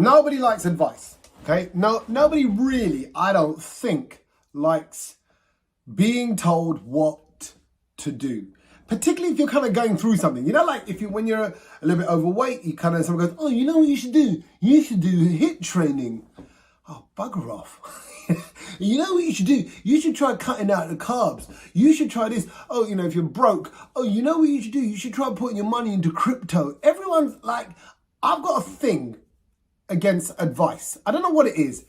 Nobody likes advice, okay? No, nobody really, I don't think, likes being told what to do. Particularly if you're kind of going through something. You know, like when you're a little bit overweight, you kind of, someone goes, oh, you know what you should do? You should do HIIT training. Oh, bugger off. You know what you should do? You should try cutting out the carbs. You should try this. Oh, you know, if you're broke, oh, you know what you should do? You should try putting your money into crypto. Everyone's like, I've got a thing against advice. I don't know what it is.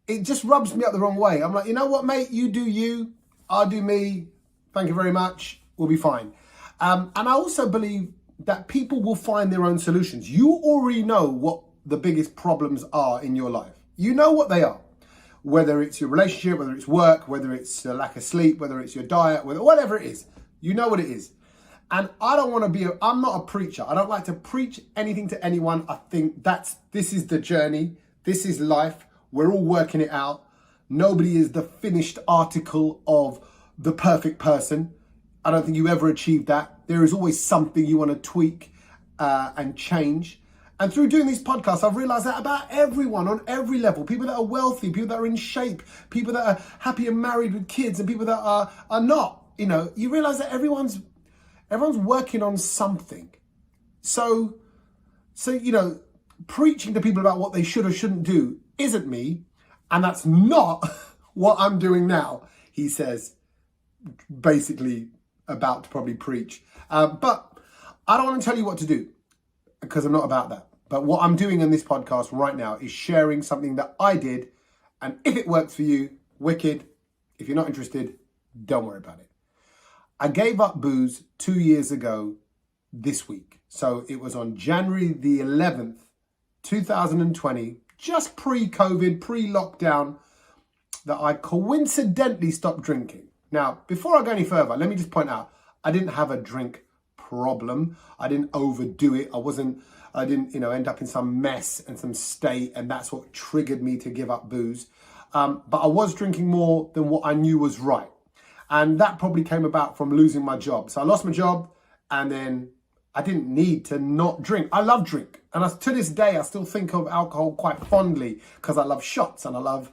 It just rubs me up the wrong way. I'm like, you know what, mate? You do you. I'll do me. Thank you very much. We'll be fine. And I also believe that people will find their own solutions. You already know what the biggest problems are in your life. You know what they are. Whether it's your relationship, whether it's work, whether it's a lack of sleep, whether it's your diet, whatever it is. You know what it is. And I don't want to be, I'm not a preacher. I don't like to preach anything to anyone. I think this is the journey. This is life. We're all working it out. Nobody is the finished article of the perfect person. I don't think you ever achieve that. There is always something you want to tweak and change. And through doing these podcasts, I've realized that about everyone on every level, people that are wealthy, people that are in shape, people that are happy and married with kids, and people that are not, you know, you realize that everyone's working on something. So, you know, preaching to people about what they should or shouldn't do isn't me. And that's not what I'm doing now, he says, basically about to probably preach. But I don't want to tell you what to do, because I'm not about that. But what I'm doing in this podcast right now is sharing something that I did. And if it works for you, wicked. If you're not interested, don't worry about it. I gave up booze 2 years ago this week. So it was on January the 11th, 2020, just pre-COVID, pre-lockdown, that I coincidentally stopped drinking. Now, before I go any further, let me just point out, I didn't have a drink problem. I didn't overdo it. I didn't, end up in some mess and some state, and that's what triggered me to give up booze. But I was drinking more than what I knew was right. And that probably came about from losing my job. So I lost my job, and then I didn't need to not drink. I love drink. And to this day, I still think of alcohol quite fondly, because I love shots and I love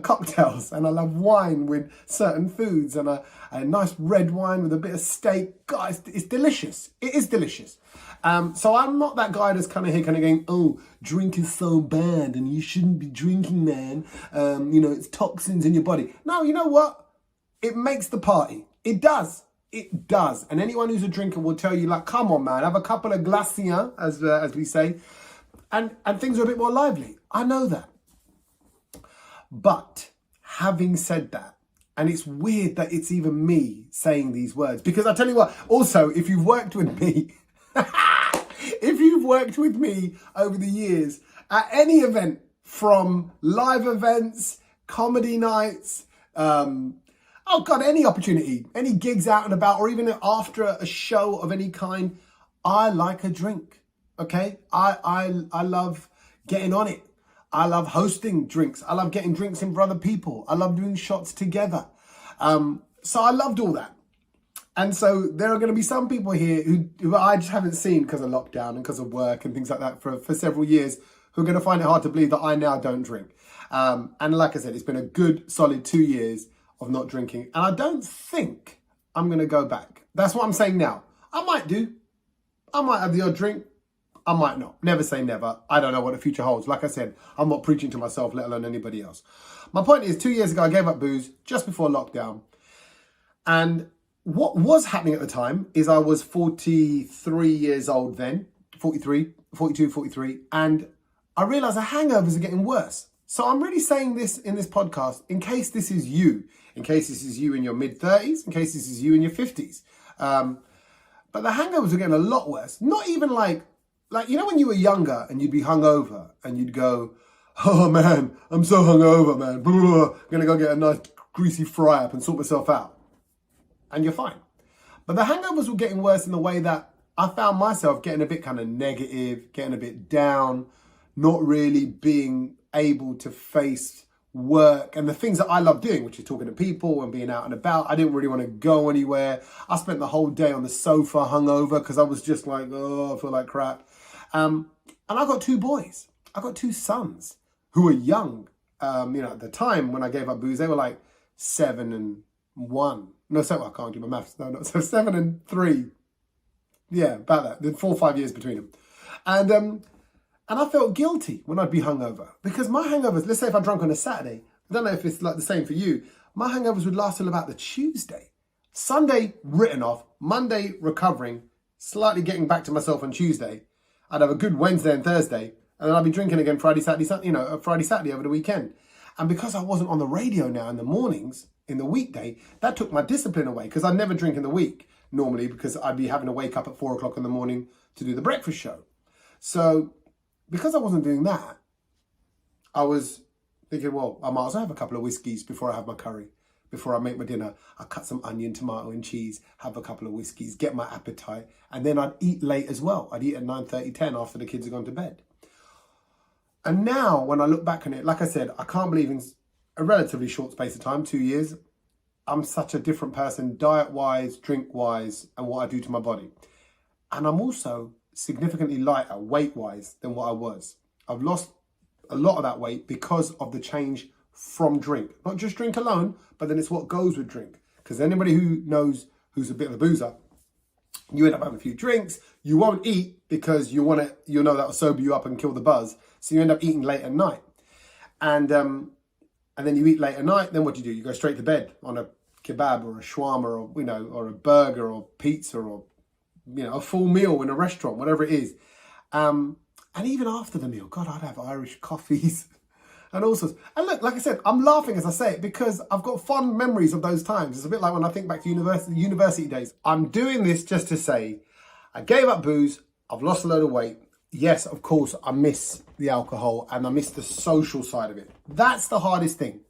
cocktails, and I love wine with certain foods, and a nice red wine with a bit of steak. Guys, it's delicious. It is delicious. So I'm not that guy that's kind of here kind of going, oh, drink is so bad and you shouldn't be drinking, man. It's toxins in your body. No, you know what? It makes the party. It does. It does. And anyone who's a drinker will tell you, like, come on, man, have a couple of glaciers, as we say, and things are a bit more lively. I know that. But having said that, and it's weird that it's even me saying these words, because I tell you what, also, if you've worked with me, over the years at any event, from live events, comedy nights, any opportunity, any gigs out and about, or even after a show of any kind, I like a drink, okay? I love getting on it. I love hosting drinks. I love getting drinks in for other people. I love doing shots together. So I loved all that. And so there are going to be some people here who I just haven't seen because of lockdown and because of work and things like that for several years, who are going to find it hard to believe that I now don't drink. And like I said, it's been a good, solid 2 years of not drinking. And I don't think I'm going to go back. That's what I'm saying now. I might do. I might have the odd drink. I might not. Never say never. I don't know what the future holds. Like I said, I'm not preaching to myself, let alone anybody else. My point is, 2 years ago, I gave up booze just before lockdown. And what was happening at the time is I was 43 years old then, 43. And I realized the hangovers are getting worse. So I'm really saying this in this podcast in case this is you, in case this is you in your mid-30s, in case this is you in your 50s. But the hangovers are getting a lot worse. Not even like, when you were younger and you'd be hungover and you'd go, oh man, I'm so hungover, man. I'm going to go get a nice greasy fry up and sort myself out. And you're fine. But the hangovers were getting worse in the way that I found myself getting a bit kind of negative, getting a bit down, not really being able to face work and the things that I love doing, which is talking to people and being out and about. I didn't really want to go anywhere. I spent the whole day on the sofa hungover because I was just like, oh, I feel like crap. And I got 2 boys. I got two sons who were young. At the time when I gave up booze, they were like 7 and 1. No, so I can't do my maths. No, not so 7 and 3. Yeah, about that. There's 4 or 5 years between them. And I felt guilty when I'd be hungover, because my hangovers, let's say if I drank on a Saturday, I don't know if it's like the same for you, my hangovers would last till about the Tuesday. Sunday, written off. Monday, recovering, slightly getting back to myself on Tuesday. I'd have a good Wednesday and Thursday, and then I'd be drinking again Friday, Saturday, Friday, Saturday over the weekend. And because I wasn't on the radio now in the mornings, in the weekday, that took my discipline away, because I never drink in the week normally, because I'd be having to wake up at 4 o'clock in the morning to do the breakfast show. So because I wasn't doing that, I was thinking, well, I might as well have a couple of whiskeys before I have my curry. Before I make my dinner, I cut some onion, tomato and cheese, have a couple of whiskeys, get my appetite, and then I'd eat late as well. I'd eat at 9:30, 10 after the kids had gone to bed. And now when I look back on it, like I said, I can't believe in a relatively short space of time, 2 years, I'm such a different person, diet-wise, drink-wise, and what I do to my body. And I'm also significantly lighter, weight-wise, than what I was. I've lost a lot of that weight because of the change from drink. Not just drink alone, but then it's what goes with drink. Because anybody who knows, who's a bit of a boozer, you end up having a few drinks, you won't eat because you know that'll sober you up and kill the buzz. So you end up eating late at night. And then you eat late at night, then what do? You go straight to bed on a kebab or a shawarma or a burger or pizza or a full meal in a restaurant, whatever it is. And even after the meal, God, I'd have Irish coffees and all sorts. And look, like I said, I'm laughing as I say it because I've got fond memories of those times. It's a bit like when I think back to university days. I'm doing this just to say I gave up booze. I've lost a load of weight. Yes, of course, I miss the alcohol and I miss the social side of it. That's the hardest thing.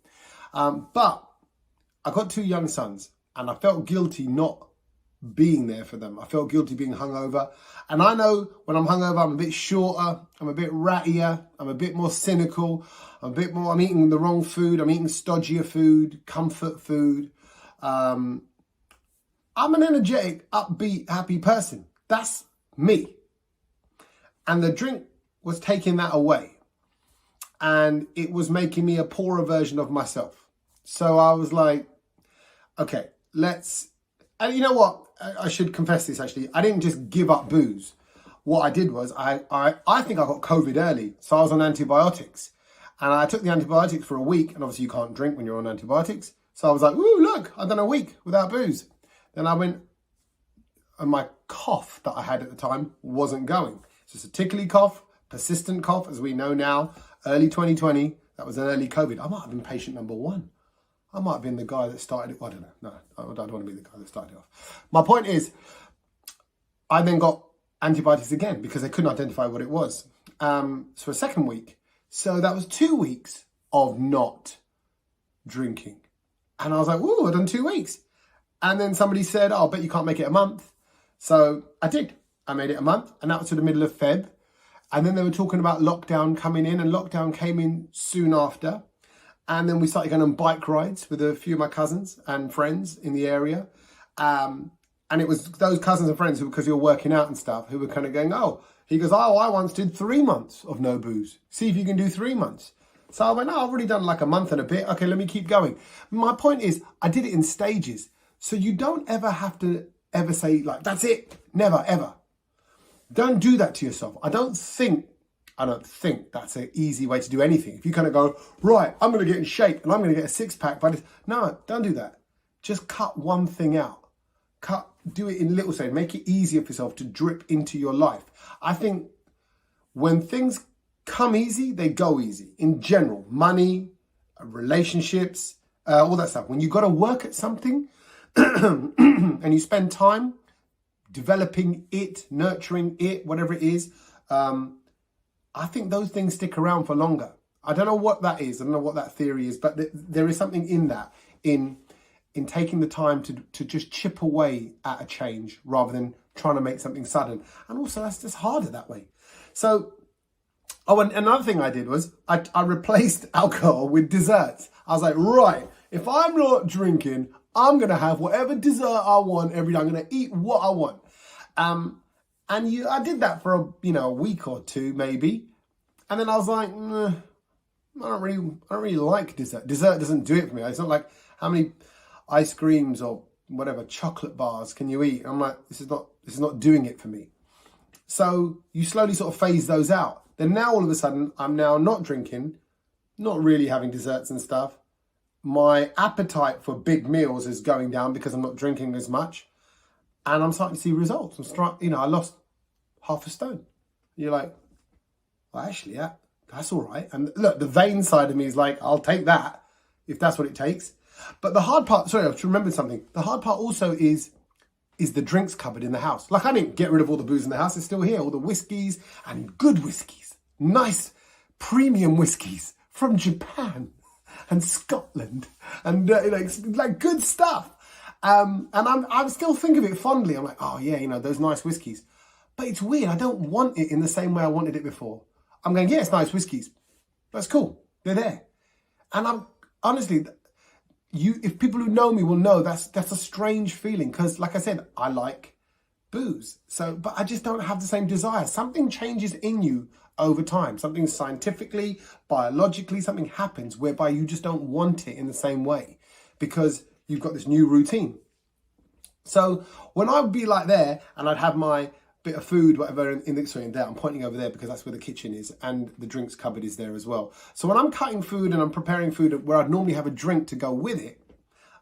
But I got 2 young sons and I felt guilty not being there for them. I felt guilty being hungover. And I know when I'm hungover, I'm a bit shorter, I'm a bit rattier, I'm a bit more cynical, I'm eating the wrong food, I'm eating stodgier food, comfort food. I'm an energetic, upbeat, happy person. That's me. And the drink was taking that away. And it was making me a poorer version of myself. So I was like, okay, and you know what? I should confess this actually. I didn't just give up booze. What I did was, I think I got COVID early. So I was on antibiotics. And I took the antibiotics for a week. And obviously you can't drink when you're on antibiotics. So I was like, ooh, look, I've done a week without booze. Then I went, and my cough that I had at the time wasn't going. It's just a tickly cough, persistent cough, as we know now. Early 2020, that was an early COVID. I might have been patient number 1. I might have been the guy that started it. I don't know. No, I don't want to be the guy that started it off. My point is, I then got antibiotics again because they couldn't identify what it was. So a second week. So that was 2 weeks of not drinking. And I was like, ooh, I've done 2 weeks. And then somebody said, oh, I bet you can't make it a month. So I did. I made it a month. And that was to the middle of Feb. And then they were talking about lockdown coming in. And lockdown came in soon after. And then we started going on bike rides with a few of my cousins and friends in the area. And it was those cousins and friends who, because you were working out and stuff, who were kind of going, he goes, I once did 3 months of no booze. See if you can do 3 months. So I went, I've already done like a month and a bit. Okay, let me keep going. My point is, I did it in stages. So you don't ever have to ever say like, that's it. Never, ever. Don't do that to yourself. I don't think that's an easy way to do anything. If you kind of go, right, I'm going to get in shape and I'm going to get a 6-pack by this. No, don't do that. Just cut one thing out. Do it in little steps. Make it easier for yourself to drip into your life. I think when things come easy, they go easy. In general, money, relationships, all that stuff. When you've got to work at something and you spend time developing it, nurturing it, whatever it is, I think those things stick around for longer. I don't know what that is. I don't know what that theory is, but there is something in that, in taking the time to just chip away at a change rather than trying to make something sudden. And also that's just harder that way. So, and another thing I did was I replaced alcohol with desserts. I was like, right, if I'm not drinking, I'm going to have whatever dessert I want every day. I'm going to eat what I want. I did that for a week or two maybe. And then I was like, I don't really like dessert. Dessert doesn't do it for me. It's not like how many ice creams or whatever chocolate bars can you eat? I'm like, this is not doing it for me. So you slowly sort of phase those out. Then now all of a sudden, I'm now not drinking, not really having desserts and stuff. My appetite for big meals is going down because I'm not drinking as much. And I'm starting to see results. I lost half a stone. You're like, well, actually, yeah, that's all right. And look, the vain side of me is like, I'll take that if that's what it takes. But the hard part, sorry, I've remembered something. The hard part also is the drinks cupboard in the house. Like, I didn't get rid of all the booze in the house. It's still here. All the whiskies and good whiskies. Nice premium whiskies from Japan and Scotland and like good stuff. And I still think of it fondly. I'm like, oh yeah, those nice whiskies. But it's weird. I don't want it in the same way I wanted it before. I'm going, yeah, it's nice whiskies. That's cool. They're there. And I'm honestly, if people who know me will know that's a strange feeling because, like I said, I like booze. But I just don't have the same desire. Something changes in you over time. Something scientifically, biologically, something happens whereby you just don't want it in the same way because you've got this new routine. So when I would be like there and I'd have my bit of food, whatever, I'm pointing over there because that's where the kitchen is and the drinks cupboard is there as well. So when I'm cutting food and I'm preparing food where I'd normally have a drink to go with it,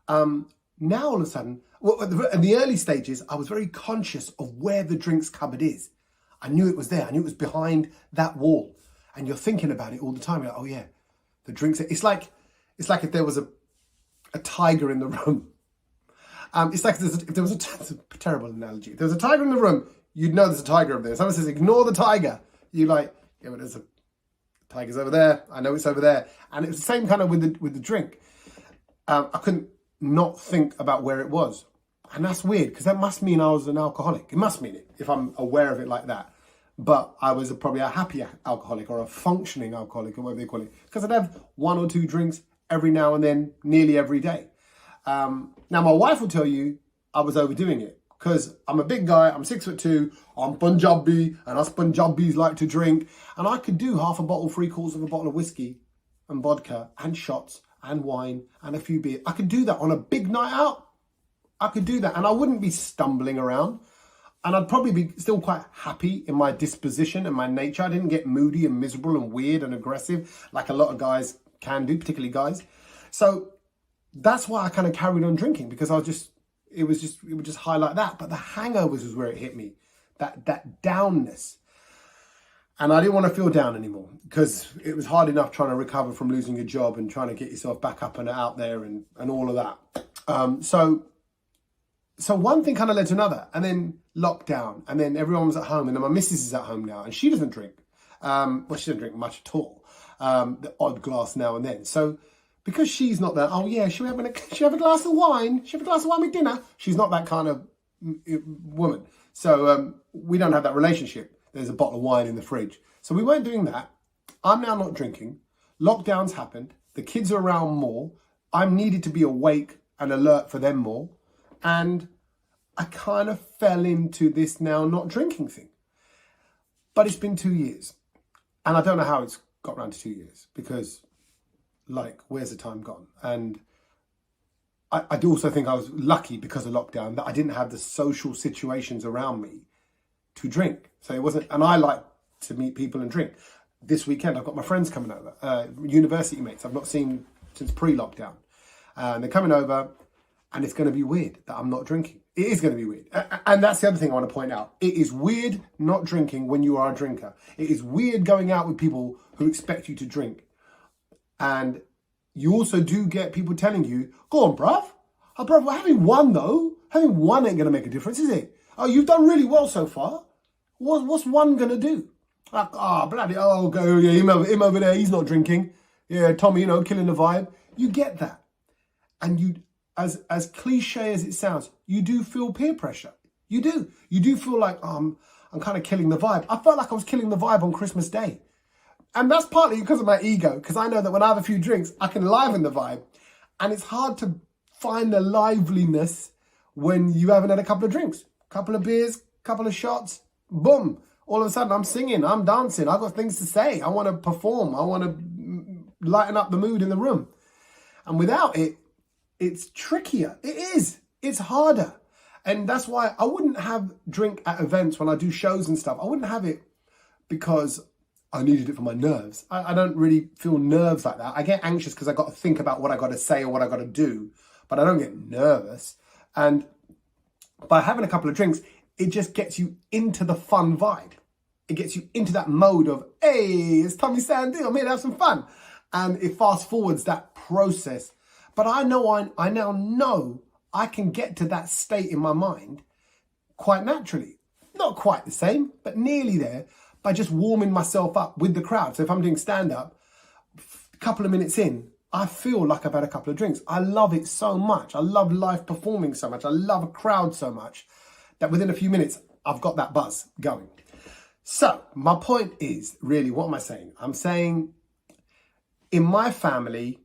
now all of a sudden, in the early stages, I was very conscious of where the drinks cupboard is. I knew it was there. I knew it was behind that wall. And you're thinking about it all the time. You're like, oh yeah, the drinks. It's like if there was a tiger in the room. It's like if there was it's a terrible analogy. If there was a tiger in the room, you'd know there's a tiger over there. Someone says, ignore the tiger. You're like, yeah, but there's a tiger's over there. I know it's over there. And it was the same kind of with the drink. I couldn't not think about where it was. And that's weird because that must mean I was an alcoholic. It must mean it if I'm aware of it like that. But I was probably a happy alcoholic or a functioning alcoholic or whatever they call it. Because I'd have 1 or 2 drinks every now and then, nearly every day. Now, my wife will tell you I was overdoing it. Because I'm a big guy, I'm 6'2", I'm Punjabi, and us Punjabis like to drink. And I could do half a bottle, 3/4 of a bottle of whiskey and vodka and shots and wine and a few beers. I could do that on a big night out. I could do that. And I wouldn't be stumbling around. And I'd probably be still quite happy in my disposition and my nature. I didn't get moody and miserable and weird and aggressive like a lot of guys can do, particularly guys. So that's why I kind of carried on drinking because it would just highlight that. But the hangovers was where it hit me, that downness. And I didn't want to feel down anymore because it was hard enough trying to recover from losing your job and trying to get yourself back up and out there and all of that. So one thing kind of led to another, and then lockdown, and then everyone was at home, and then my missus is at home now, and she doesn't drink. Well, she doesn't drink much at all. The odd glass now and then. So because she's not that, oh yeah, should we have a glass of wine? Should we have a glass of wine with dinner? She's not that kind of woman. So we don't have that relationship. There's a bottle of wine in the fridge. So we weren't doing that. I'm now not drinking. Lockdowns happened. The kids are around more. I'm needed to be awake and alert for them more. And I kind of fell into this now not drinking thing. But it's been 2 years. And I don't know how it's got around to 2 years because, like, where's the time gone? And I do also think I was lucky because of lockdown that I didn't have the social situations around me to drink. So it wasn't, and I like to meet people and drink. This weekend, I've got my friends coming over, university mates I've not seen since pre-lockdown. And they're coming over, and it's going to be weird that I'm not drinking. It is going to be weird. And that's the other thing I want to point out. It is weird not drinking when you are a drinker. It is weird going out with people who expect you to drink. And you also do get people telling you, go on, bruv. Oh, bruv, well, having one, though. Having one ain't going to make a difference, is it? Oh, you've done really well so far. What's one going to do? Like, bloody, go, yeah, him over there, he's not drinking. Yeah, Tommy, killing the vibe. You get that. And you, as cliche as it sounds, you do feel peer pressure. You do. You do feel like, I'm kind of killing the vibe. I felt like I was killing the vibe on Christmas Day. And that's partly because of my ego, because I know that when I have a few drinks, I can liven the vibe. And it's hard to find the liveliness when you haven't had a couple of drinks, couple of beers, couple of shots, boom. all of a sudden I'm singing, I'm dancing, I've got things to say, I want to perform, I want to lighten up the mood in the room. And without it, it's trickier. It is. It's harder. And that's why I wouldn't have drink at events when I do shows and stuff. I wouldn't have it because I needed it for my nerves. I don't really feel nerves like that. I get anxious because I got to think about what I got to say or what I got to do, but I don't get nervous. And by having a couple of drinks, it just gets you into the fun vibe. It gets you into that mode of, hey, it's Tommy Sandy, I'm here to have some fun. And it fast forwards that process. But I now know I can get to that state in my mind quite naturally. Not quite the same, but nearly there, by just warming myself up with the crowd. So if I'm doing stand-up, a couple of minutes in, I feel like I've had a couple of drinks. I love it so much. I love live performing so much. I love a crowd so much that within a few minutes, I've got that buzz going. So my point is, really, what am I saying? I'm saying in my family,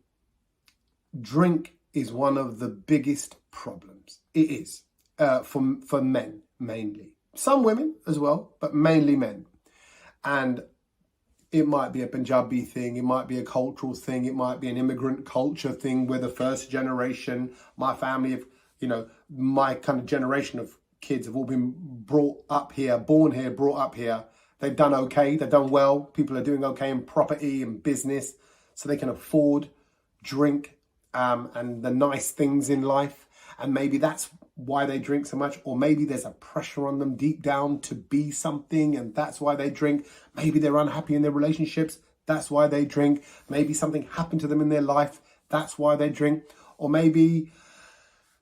drink is one of the biggest problems. It is for men, mainly. Some women as well, but mainly men. And it might be a Punjabi thing, it might be a cultural thing, it might be an immigrant culture thing. We're the first generation. My family of, my kind of generation of kids have all been brought up here, born here, brought up here. They've done okay, they've done well. People are doing okay in property and business, so they can afford drink and the nice things in life. And maybe that's why they drink so much, or maybe there's a pressure on them deep down to be something and that's why they drink. Maybe they're unhappy in their relationships, that's why they drink. Maybe something happened to them in their life, that's why they drink. Or maybe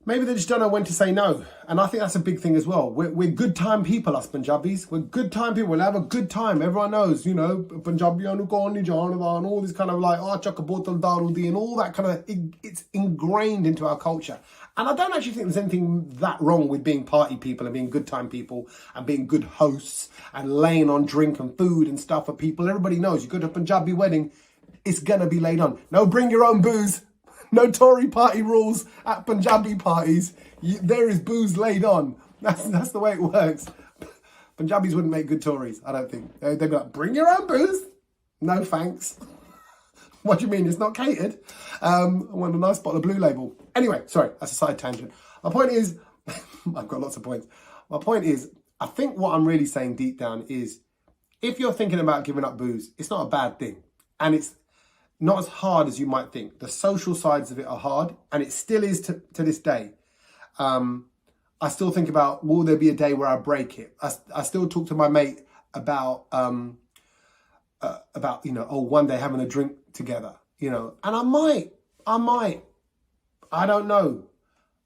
they just don't know when to say no. And I think that's a big thing as well. We're good time people, us Punjabis. We're good time people. We'll have a good time. Everyone knows, Punjabi anu kaun nahi janda, and all this kind of like, chaka bottle daru di, and all that kind of, it's ingrained into our culture. And I don't actually think there's anything that wrong with being party people and being good time people and being good hosts and laying on drink and food and stuff for people. Everybody knows you go to a Punjabi wedding, it's going to be laid on. No, bring your own booze. No Tory party rules at Punjabi parties. There is booze laid on. That's the way it works. Punjabis wouldn't make good Tories, I don't think. They'd be like, bring your own booze. No thanks. What do you mean? It's not catered. I want a nice bottle of Blue Label. Anyway, sorry, that's a side tangent. My point is, I've got lots of points. My point is, I think what I'm really saying deep down is, if you're thinking about giving up booze, it's not a bad thing. And it's not as hard as you might think. The social sides of it are hard, and it still is to this day. I still think about, will there be a day where I break it? I still talk to my mate about one day having a drink together, and I might, I don't know,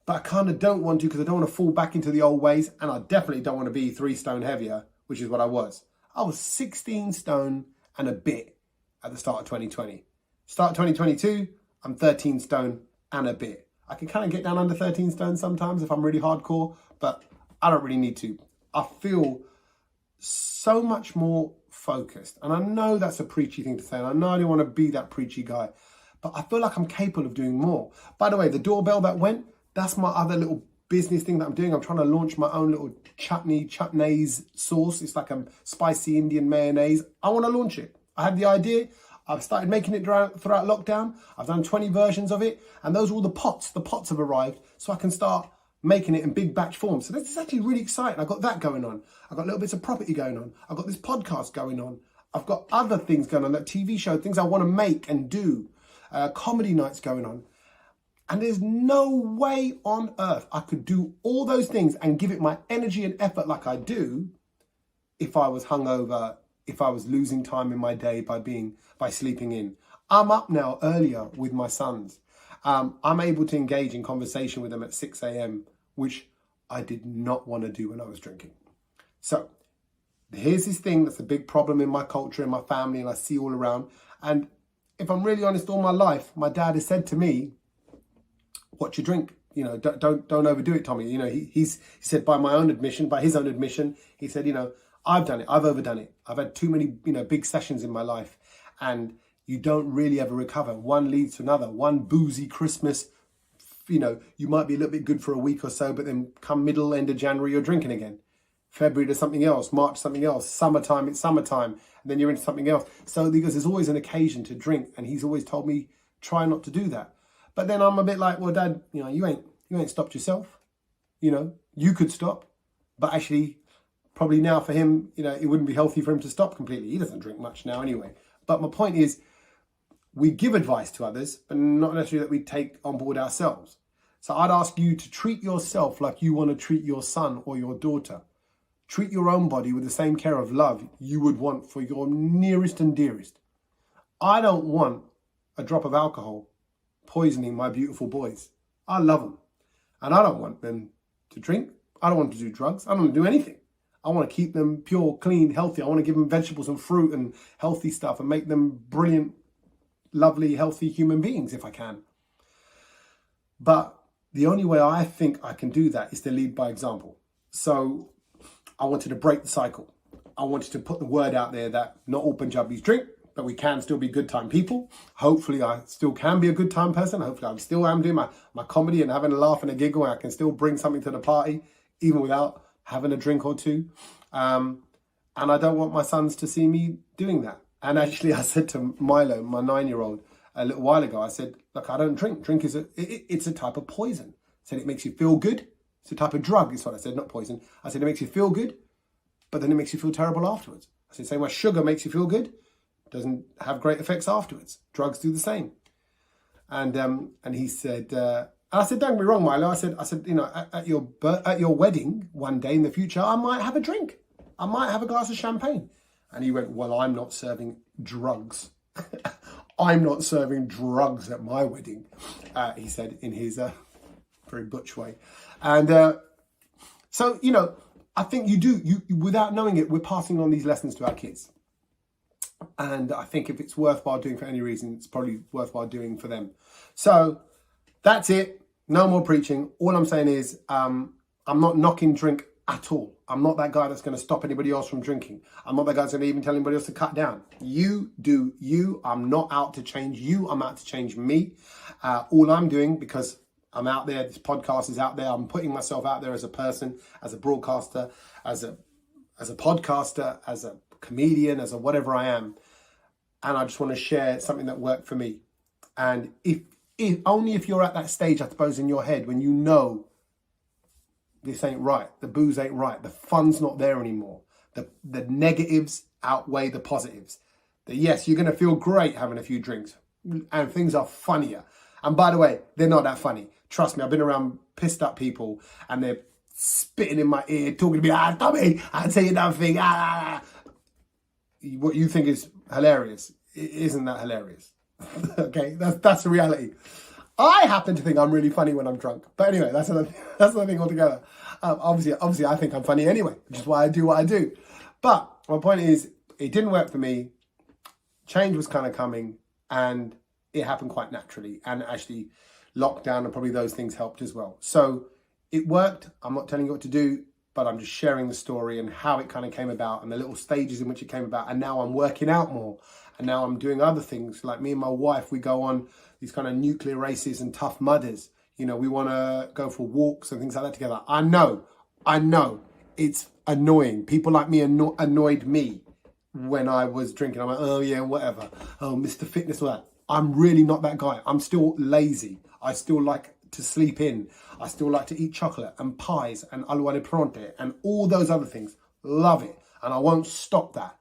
but I kind of don't want to, because I don't want to fall back into the old ways, and I definitely don't want to be 3 stone heavier, which is what I was. I was 16 stone and a bit at the start of 2020. Start of 2022, I'm 13 stone and a bit. I can kind of get down under 13 stone sometimes if I'm really hardcore, but I don't really need to. I feel so much more focused. And I know that's a preachy thing to say, and I know I don't want to be that preachy guy, but I feel like I'm capable of doing more. By the way, the doorbell that went, that's my other little business thing that I'm doing. I'm trying to launch my own little chutneys sauce. It's like a spicy Indian mayonnaise. I want to launch it. I had the idea. I've started making it throughout lockdown. I've done 20 versions of it. And those are all the pots. The pots have arrived. So I can start making it in big batch form. So this is actually really exciting. I've got that going on. I've got little bits of property going on. I've got this podcast going on. I've got other things going on, like TV show, things I want to make and do. Comedy nights going on. And there's no way on earth I could do all those things and give it my energy and effort like I do if I was hungover, if I was losing time in my day by sleeping in. I'm up now earlier with my sons. I'm able to engage in conversation with them at 6 a.m, which I did not want to do when I was drinking. So here's this thing that's a big problem in my culture, in my family, and I see all around. And if I'm really honest, all my life, my dad has said to me, watch your drink. Don't overdo it, Tommy. He said, by his own admission, he said, I've done it. I've overdone it. I've had too many, big sessions in my life, and you don't really ever recover. One leads to another. One boozy Christmas, you might be a little bit good for a week or so, but then come end of January, you're drinking again. February to something else, March something else, summertime it's summertime, and then you're into something else. So because there's always an occasion to drink, and he's always told me try not to do that. But then I'm a bit like, well, Dad, you ain't stopped yourself. You could stop, but actually, probably now for him, it wouldn't be healthy for him to stop completely. He doesn't drink much now anyway. But my point is, we give advice to others, but not necessarily that we take on board ourselves. So I'd ask you to treat yourself like you want to treat your son or your daughter. Treat your own body with the same care of love you would want for your nearest and dearest. I don't want a drop of alcohol poisoning my beautiful boys. I love them. And I don't want them to drink. I don't want them to do drugs. I don't want to do anything. I want to keep them pure, clean, healthy. I want to give them vegetables and fruit and healthy stuff and make them brilliant, lovely, healthy human beings if I can. But the only way I think I can do that is to lead by example. So I wanted to break the cycle. I wanted to put the word out there that not all Punjabis drink, but we can still be good time people. Hopefully I still can be a good time person. Hopefully I still am doing my comedy and having a laugh and a giggle, and I can still bring something to the party, even without having a drink or two. And I don't want my sons to see me doing that. And actually I said to Milo, my 9-year-old, a little while ago, I said, look, I don't drink. Drink is it's a type of poison. I said, it makes you feel good. It's a type of drug, is what I said, not poison. I said, it makes you feel good, but then it makes you feel terrible afterwards. I said, same way sugar makes you feel good, doesn't have great effects afterwards. Drugs do the same. And he said, and I said, don't get me wrong, Milo. I said, at your wedding one day in the future, I might have a drink. I might have a glass of champagne. And he went, well, I'm not serving drugs. I'm not serving drugs at my wedding, he said in his very butch way. And so, I think you without knowing it, we're passing on these lessons to our kids. And I think if it's worthwhile doing for any reason, it's probably worthwhile doing for them. So that's it. No more preaching. All I'm saying is I'm not knocking drink at all. I'm not that guy that's going to stop anybody else from drinking. I'm not that guy that's going to even tell anybody else to cut down. You do you. I'm not out to change you. I'm out to change me. All I'm doing, because I'm out there, this podcast is out there, I'm putting myself out there as a person, as a broadcaster, as a podcaster, as a comedian, as a whatever I am. And I just want to share something that worked for me. And if only if you're at that stage, I suppose, in your head, when you know this ain't right, the booze ain't right, the fun's not there anymore, the negatives outweigh the positives. That yes, you're going to feel great having a few drinks and things are funnier. And by the way, they're not that funny. Trust me, I've been around pissed up people and they're spitting in my ear, talking to me, Tommy, I'll tell you another thing. What you think is hilarious, it isn't that hilarious. Okay, that's the reality. I happen to think I'm really funny when I'm drunk. But anyway, that's another thing altogether. Obviously, I think I'm funny anyway, which is why I do what I do. But my point is, it didn't work for me. Change was kind of coming, and it happened quite naturally. And actually, lockdown and probably those things helped as well. So it worked. I'm not telling you what to do, but I'm just sharing the story and how it kind of came about and the little stages in which it came about. And now I'm working out more. And now I'm doing other things. Like me and my wife, we go on these kind of nuclear races and tough mudders. We want to go for walks and things like that together. I know. It's annoying. People like me annoyed me when I was drinking. I'm like, oh yeah, whatever. Oh, Mr. Fitness, all that. I'm really not that guy. I'm still lazy. I still like to sleep in. I still like to eat chocolate and pies and alua de pronte and all those other things. Love it. And I won't stop that.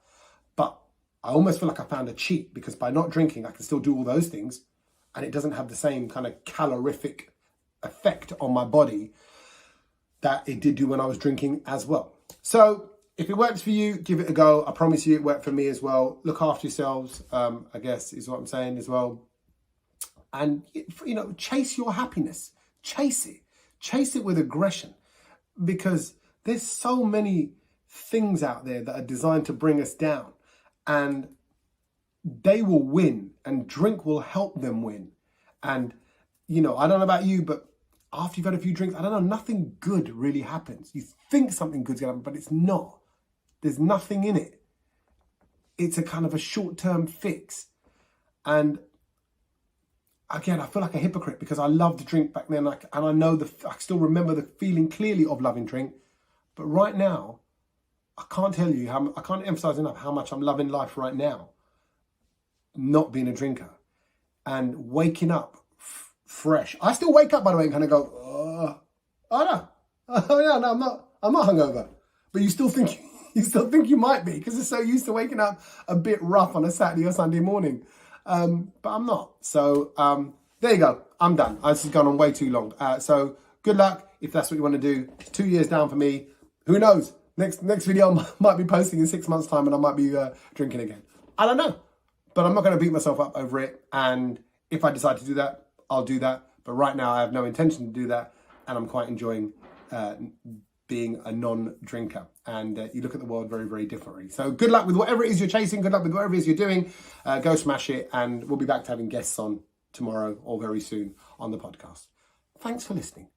But I almost feel like I found a cheat, because by not drinking, I can still do all those things. And it doesn't have the same kind of calorific effect on my body that it did do when I was drinking as well. So if it works for you, give it a go. I promise you it worked for me as well. Look after yourselves, I guess is what I'm saying as well. And, chase your happiness. Chase it. Chase it with aggression. Because there's so many things out there that are designed to bring us down. And they will win. And drink will help them win. And, I don't know about you, but after you've had a few drinks, I don't know, nothing good really happens. You think something good's going to happen, but it's not. There's nothing in it. It's a kind of a short-term fix. And again, I feel like a hypocrite because I loved to drink back then. And I know I still remember the feeling clearly of loving drink. But right now, I can't tell you I can't emphasize enough how much I'm loving life right now, not being a drinker and waking up fresh. I still wake up, by the way, and kind of go, oh no, no, I'm not hungover. But you still think you might be, because you're so used to waking up a bit rough on a Saturday or Sunday morning. But I'm not. So there you go. I'm done. This has gone on way too long. So good luck if that's what you want to do. It's 2 years down for me. Who knows? Next video I might be posting in 6 months' time and I might be drinking again. I don't know. But I'm not going to beat myself up over it. And if I decide to do that, I'll do that. But right now I have no intention to do that. And I'm quite enjoying being a non-drinker. And you look at the world very, very differently. So good luck with whatever it is you're chasing. Good luck with whatever it is you're doing. Go smash it. And we'll be back to having guests on tomorrow or very soon on the podcast. Thanks for listening.